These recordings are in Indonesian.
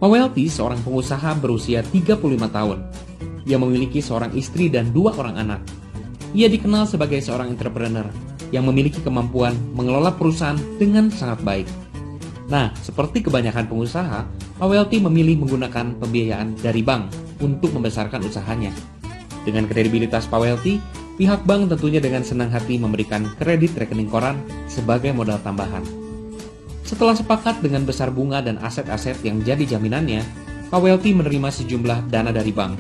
Pak Welty seorang pengusaha berusia 35 tahun. Ia memiliki seorang istri dan 2 orang anak. Ia dikenal sebagai seorang entrepreneur yang memiliki kemampuan mengelola perusahaan dengan sangat baik. Nah, seperti kebanyakan pengusaha, Pak Welty memilih menggunakan pembiayaan dari bank untuk membesarkan usahanya. Dengan kredibilitas Pak Welty, pihak bank tentunya dengan senang hati memberikan kredit rekening koran sebagai modal tambahan. Setelah sepakat dengan besar bunga dan aset-aset yang jadi jaminannya, Pak Welty menerima sejumlah dana dari bank.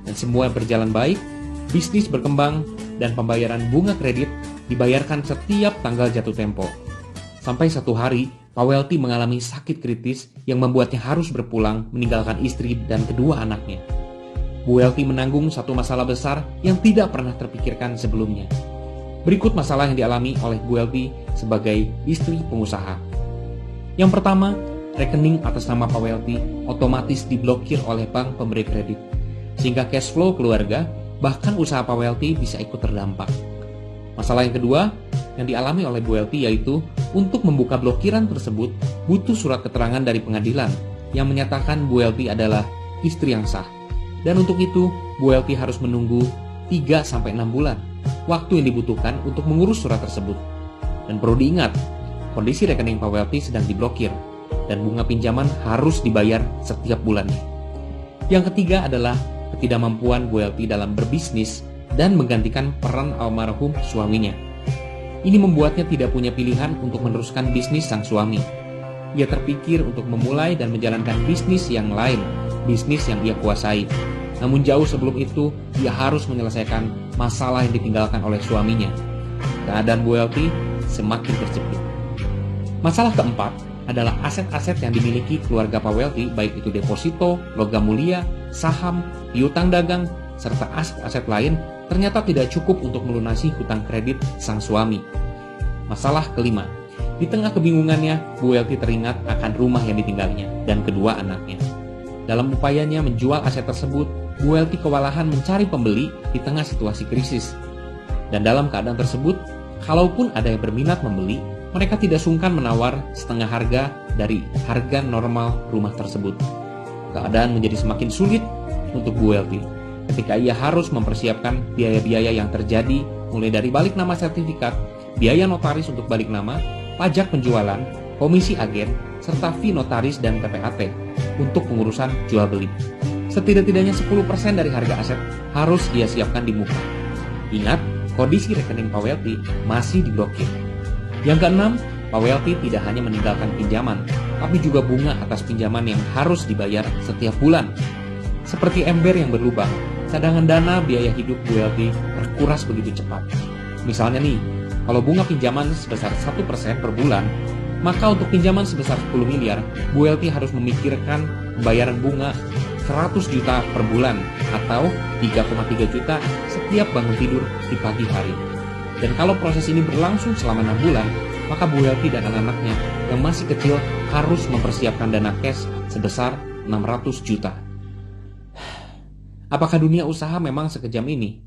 Dan semua berjalan baik, bisnis berkembang, dan pembayaran bunga kredit dibayarkan setiap tanggal jatuh tempo. Sampai satu hari, Pak Welty mengalami sakit kritis yang membuatnya harus berpulang meninggalkan istri dan kedua anaknya. Bu Welty menanggung satu masalah besar yang tidak pernah terpikirkan sebelumnya. Berikut masalah yang dialami oleh Bu Welty sebagai istri pengusaha. Yang pertama, rekening atas nama Pak Welty otomatis diblokir oleh bank pemberi kredit, sehingga cash flow keluarga, bahkan usaha Pak Welty bisa ikut terdampak. Masalah yang kedua yang dialami oleh Bu Welty yaitu untuk membuka blokiran tersebut butuh surat keterangan dari pengadilan yang menyatakan Bu Welty adalah istri yang sah. Dan untuk itu, Bu Welty harus menunggu 3-6 bulan waktu yang dibutuhkan untuk mengurus surat tersebut. Dan perlu diingat, kondisi rekening Pak Welty sedang diblokir dan bunga pinjaman harus dibayar setiap bulannya. Yang ketiga adalah ketidakmampuan Bu Welty dalam berbisnis dan menggantikan peran almarhum suaminya. Ini membuatnya tidak punya pilihan untuk meneruskan bisnis sang suami. Ia terpikir untuk memulai dan menjalankan bisnis yang lain, bisnis yang ia kuasai. Namun jauh sebelum itu, ia harus menyelesaikan masalah yang ditinggalkan oleh suaminya. Keadaan Bu Welty semakin terjepit. Masalah keempat adalah aset-aset yang dimiliki keluarga Pak Welty, baik itu deposito, logam mulia, saham, piutang dagang, serta aset-aset lain ternyata tidak cukup untuk melunasi hutang kredit sang suami. Masalah kelima, di tengah kebingungannya, Bu Welty teringat akan rumah yang ditinggalnya dan kedua anaknya. Dalam upayanya menjual aset tersebut, Bu Welty kewalahan mencari pembeli di tengah situasi krisis. Dan dalam keadaan tersebut, kalaupun ada yang berminat membeli, mereka tidak sungkan menawar setengah harga dari harga normal rumah tersebut. Keadaan menjadi semakin sulit untuk Bu Welty ketika ia harus mempersiapkan biaya-biaya yang terjadi mulai dari balik nama sertifikat, biaya notaris untuk balik nama, pajak penjualan, komisi agen, serta fee notaris dan PPAT untuk pengurusan jual beli. Setidak-tidaknya 10% dari harga aset harus ia siapkan di muka. Ingat, kondisi rekening Pak Welty masih diblokir. Yang keenam, Pak Welty tidak hanya meninggalkan pinjaman, tapi juga bunga atas pinjaman yang harus dibayar setiap bulan. Seperti ember yang berlubang, cadangan dana biaya hidup Bu Welty terkuras begitu cepat. Misalnya nih, kalau bunga pinjaman sebesar 1% per bulan, maka untuk pinjaman sebesar 10 miliar, Bu Welty harus memikirkan pembayaran bunga 100 juta per bulan atau 3,3 juta setiap bangun tidur di pagi hari. Dan kalau proses ini berlangsung selama 6 bulan, maka Bu Welty dan anak-anaknya yang masih kecil harus mempersiapkan dana cash sebesar 600 juta. Apakah dunia usaha memang sekejam ini?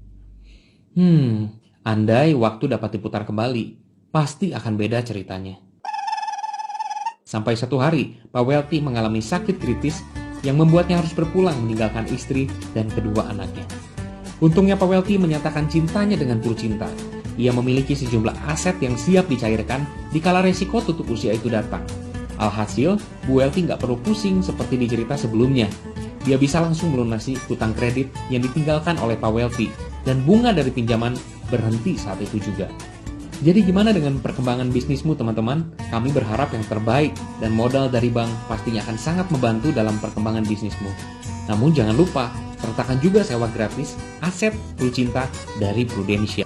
Andai waktu dapat diputar kembali, pasti akan beda ceritanya. Sampai satu hari, Pak Welty mengalami sakit kritis yang membuatnya harus berpulang meninggalkan istri dan kedua anaknya. Untungnya Pak Welty menyatakan cintanya dengan tulus cinta. Ia memiliki sejumlah aset yang siap dicairkan dikala resiko tutup usia itu datang. Alhasil, Bu Welty nggak perlu pusing seperti di cerita sebelumnya. Dia bisa langsung melunasi hutang kredit yang ditinggalkan oleh Pak Welty, dan bunga dari pinjaman berhenti saat itu juga. Jadi gimana dengan perkembangan bisnismu teman-teman? Kami berharap yang terbaik, dan modal dari bank pastinya akan sangat membantu dalam perkembangan bisnismu. Namun jangan lupa, sertakan juga sewa gratis aset Prucinta dari Prudensia.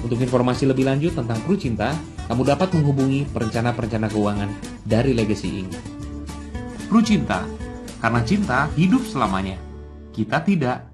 Untuk informasi lebih lanjut tentang Prucinta, kamu dapat menghubungi perencana-perencana keuangan dari Legacy Inc. Prucinta, karena cinta hidup selamanya. Kita tidak.